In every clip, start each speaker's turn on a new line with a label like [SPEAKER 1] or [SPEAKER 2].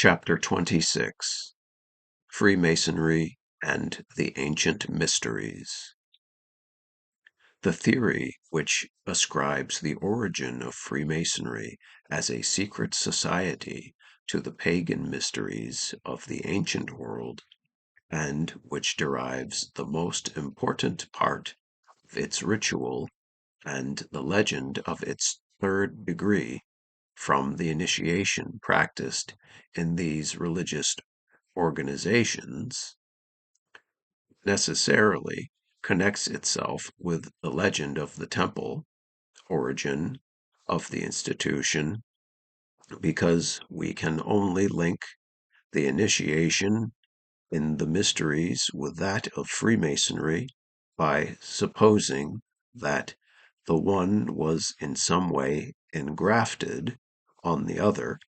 [SPEAKER 1] Chapter 26 Freemasonry and the Ancient Mysteries. The theory which ascribes the origin of Freemasonry as a secret society to the pagan mysteries of the ancient world, and which derives the most important part of its ritual and the legend of its third degree from the initiation practiced in these religious organizations, necessarily connects itself with the legend of the temple, origin of the institution, because we can only link the initiation in the mysteries with that of Freemasonry by supposing that the one was in some way engrafted on the other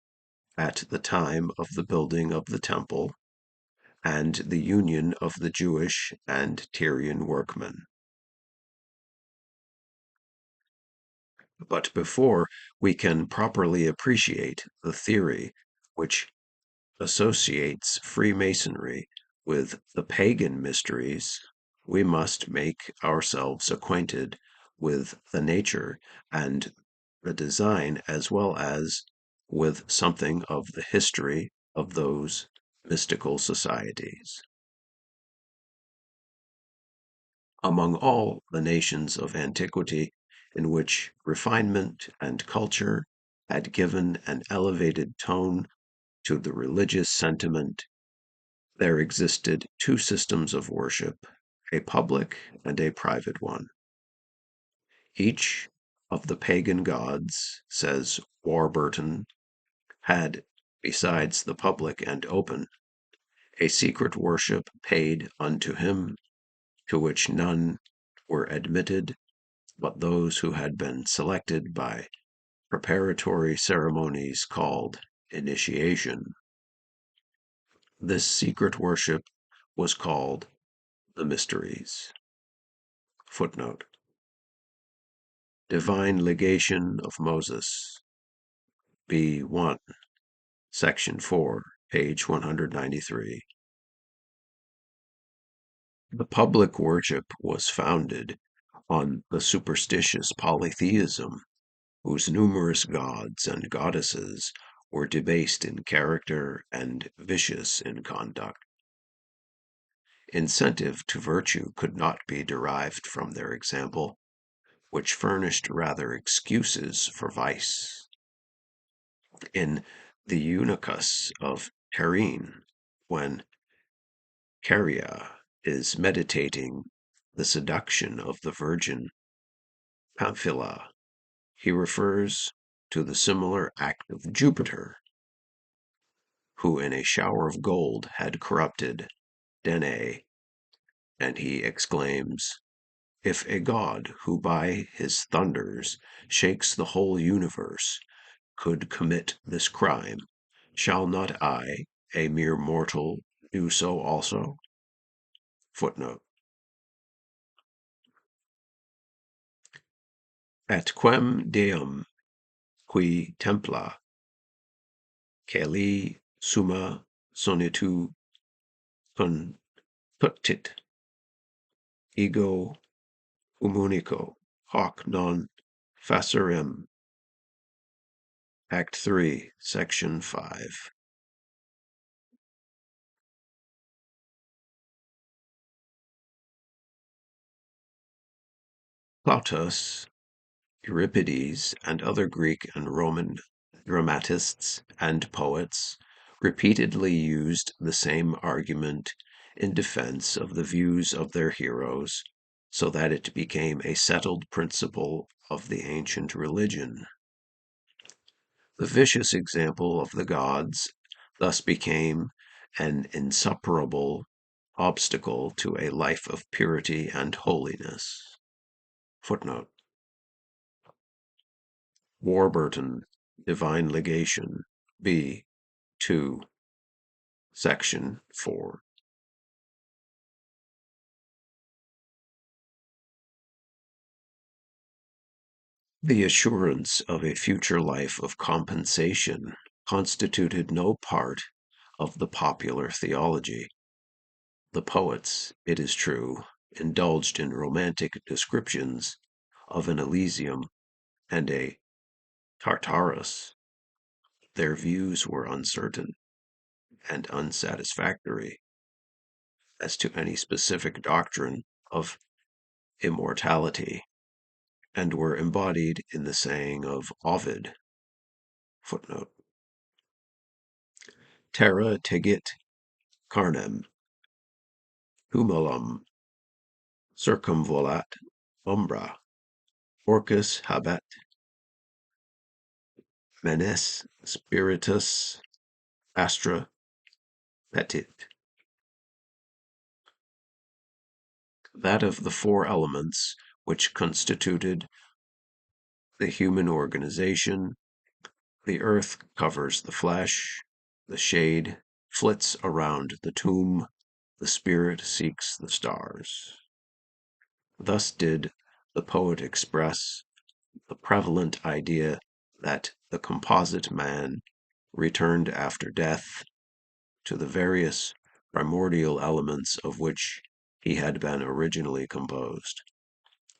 [SPEAKER 1] at the time of the building of the temple and the union of the Jewish and Tyrian workmen. But before we can properly appreciate the theory which associates Freemasonry with the pagan mysteries, we must make ourselves acquainted with the nature and the design, as well as with something of the history of those mystical societies. Among all the nations of antiquity in which refinement and culture had given an elevated tone to the religious sentiment, there existed two systems of worship, a public and a private one. Each of the pagan gods, says Warburton, had, besides the public and open, a secret worship paid unto him, to which none were admitted but those who had been selected by preparatory ceremonies called initiation. This secret worship was called the mysteries. Footnote: Divine Legation of Moses, B1, Section 4, page 193. The public worship was founded on the superstitious polytheism, whose numerous gods and goddesses were debased in character and vicious in conduct. Incentive to virtue could not be derived from their example, which furnished rather excuses for vice. In the Eunuchus of Terine, when Caria is meditating the seduction of the virgin Pamphila, he refers to the similar act of Jupiter, who in a shower of gold had corrupted Danae, and he exclaims, "If a god who by his thunders shakes the whole universe could commit this crime, shall not I, a mere mortal, do so also?" Footnote: Et quem deum qui templa caeli summa sonitu contutit, ego umunico hoc non facerem. Act 3, Section 5. Plautus, Euripides, and other Greek and Roman dramatists and poets repeatedly used the same argument in defense of the views of their heroes, so that it became a settled principle of the ancient religion. The vicious example of the gods thus became an insuperable obstacle to a life of purity and holiness. Footnote: Warburton, Divine Legation, B. 2, Section 4. The assurance of a future life of compensation constituted no part of the popular theology. The poets, it is true, indulged in romantic descriptions of an Elysium and a Tartarus. Their views were uncertain and unsatisfactory as to any specific doctrine of immortality, and were embodied in the saying of Ovid. Footnote. Terra tegit carnem, humulum circumvolat umbra, orcus habet, menes spiritus astra petit. That of the four elements which constituted the human organization, the earth covers the flesh, the shade flits around the tomb, the spirit seeks the stars. Thus did the poet express the prevalent idea that the composite man returned after death to the various primordial elements of which he had been originally composed.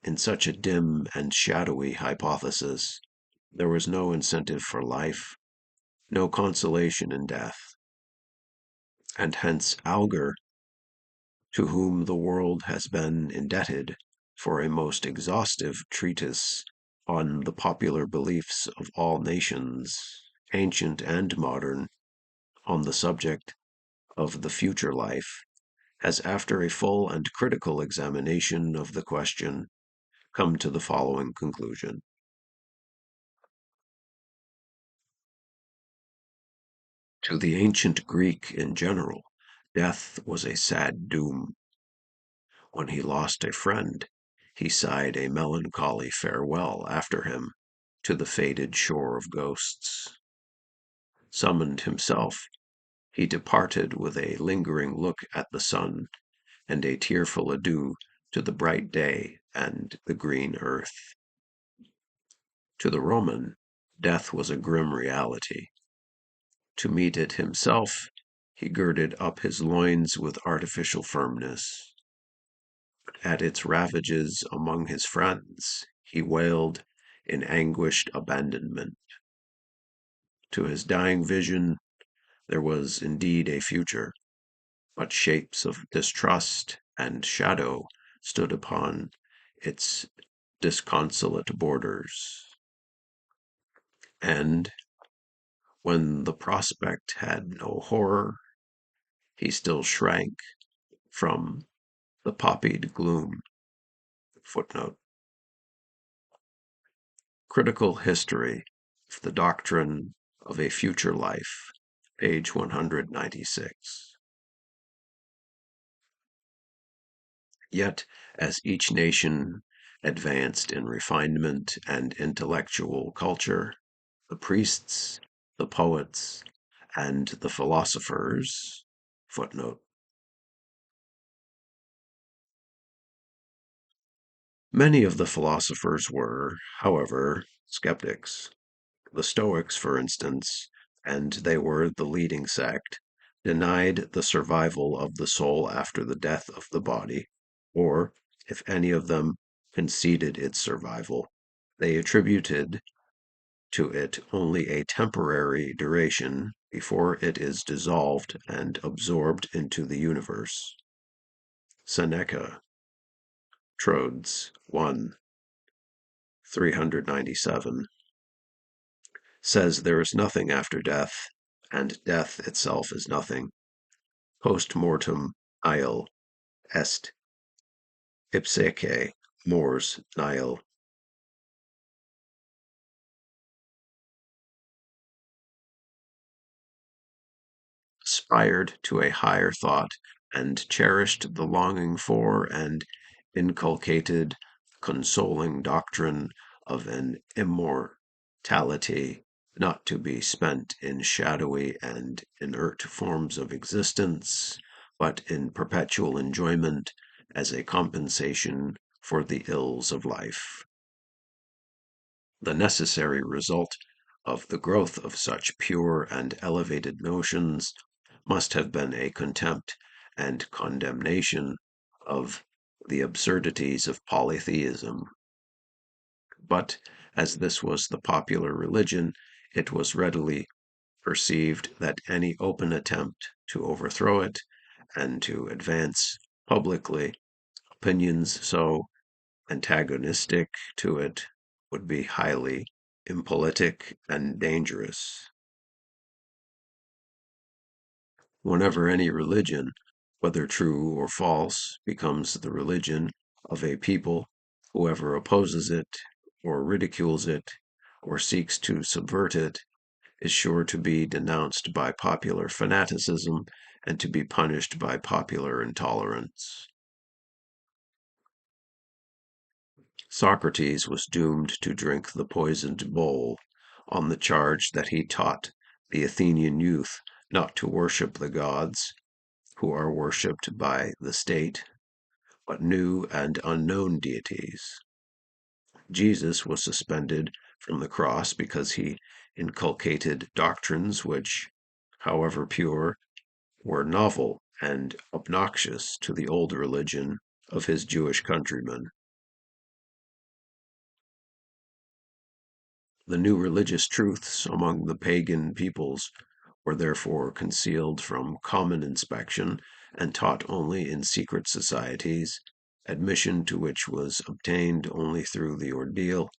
[SPEAKER 1] In such a dim and shadowy hypothesis, there was no incentive for life, no consolation in death. And hence Alger, to whom the world has been indebted for a most exhaustive treatise on the popular beliefs of all nations, ancient and modern, on the subject of the future life, has, after a full and critical examination of the question, come to the following conclusion. To the ancient Greek in general, death was a sad doom. When he lost a friend, he sighed a melancholy farewell after him to the faded shore of ghosts. Summoned himself, he departed with a lingering look at the sun and a tearful adieu to the bright day and the green earth. To the Roman, death was a grim reality. To meet it himself, he girded up his loins with artificial firmness. At its ravages among his friends, he wailed in anguished abandonment. To his dying vision, there was indeed a future, but shapes of distrust and shadow stood upon its disconsolate borders. And when the prospect had no horror, he still shrank from the poppied gloom. Footnote. Critical History of the Doctrine of a Future Life, page 196. Yet, as each nation advanced in refinement and intellectual culture, the priests, the poets, and the philosophers, footnote. Many of the philosophers were, however, skeptics. The Stoics, for instance, and they were the leading sect, denied the survival of the soul after the death of the body, or, if any of them conceded its survival, they attributed to it only a temporary duration before it is dissolved and absorbed into the universe. Seneca, Trodes 1, 397, says there is nothing after death, and death itself is nothing. Post mortem nihil est, ipseque mors nihil. Aspired to a higher thought and cherished the longing for and inculcated consoling doctrine of an immortality not to be spent in shadowy and inert forms of existence, but in perpetual enjoyment as a compensation for the ills of life. The necessary result of the growth of such pure and elevated notions must have been a contempt and condemnation of the absurdities of polytheism. But as this was the popular religion, it was readily perceived that any open attempt to overthrow it and to advance publicly opinions so antagonistic to it would be highly impolitic and dangerous. Whenever any religion, whether true or false, becomes the religion of a people, whoever opposes it, or ridicules it, or seeks to subvert it, is sure to be denounced by popular fanaticism and to be punished by popular intolerance. Socrates was doomed to drink the poisoned bowl on the charge that he taught the Athenian youth not to worship the gods, who are worshipped by the state, but new and unknown deities. Jesus was suspended from the cross because he inculcated doctrines which, however pure, were novel and obnoxious to the old religion of his Jewish countrymen. The new religious truths among the pagan peoples were therefore concealed from common inspection and taught only in secret societies, admission to which was obtained only through the ordeal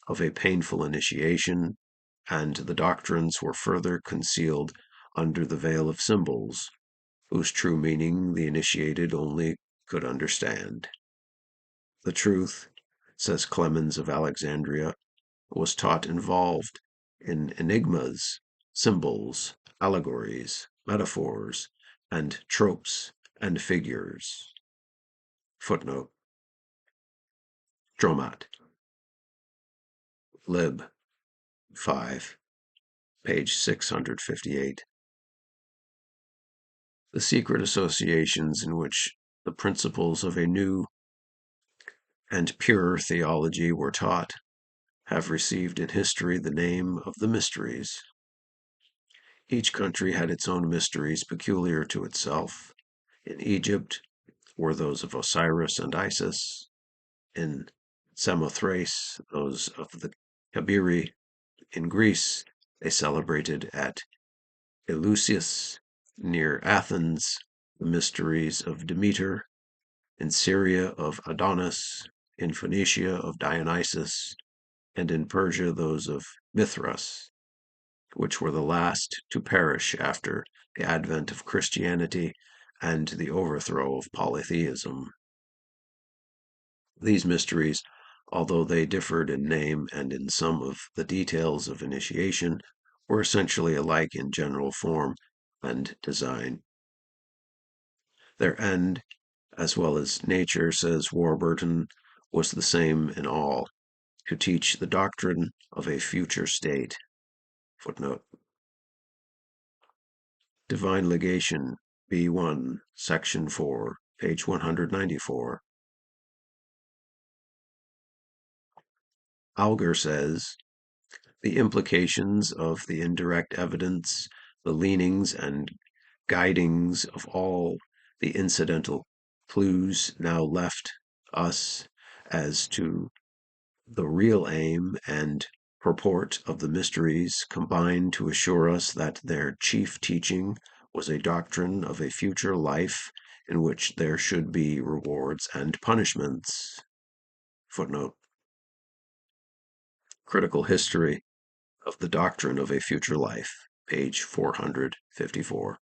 [SPEAKER 1] of a painful initiation, and the doctrines were further concealed under the veil of symbols, whose true meaning the initiated only could understand. The truth, says Clemens of Alexandria, was taught involved in enigmas, symbols, allegories, metaphors, and tropes and figures. Footnote. Dromat. Lib. 5, page 658. The secret associations in which the principles of a new and purer theology were taught have received in history the name of the mysteries. Each country had its own mysteries peculiar to itself. In Egypt were those of Osiris and Isis. In Samothrace, those of the Kabiri. In Greece, they celebrated at Eleusis, near Athens, the mysteries of Demeter. In Syria, of Adonis. In Phoenicia, of Dionysus. And in Persia, those of Mithras, which were the last to perish after the advent of Christianity and the overthrow of polytheism. These mysteries, although they differed in name and in some of the details of initiation, were essentially alike in general form and design. Their end, as well as nature, says Warburton, was the same in all, to teach the doctrine of a future state. Footnote. Divine Legation, B1, Section 4, page 194. Auger says, the implications of the indirect evidence, the leanings and guidings of all the incidental clues now left us as to the real aim and purport of the mysteries combine to assure us that their chief teaching was a doctrine of a future life in which there should be rewards and punishments. Footnote. Critical History of the Doctrine of a Future Life, page 454.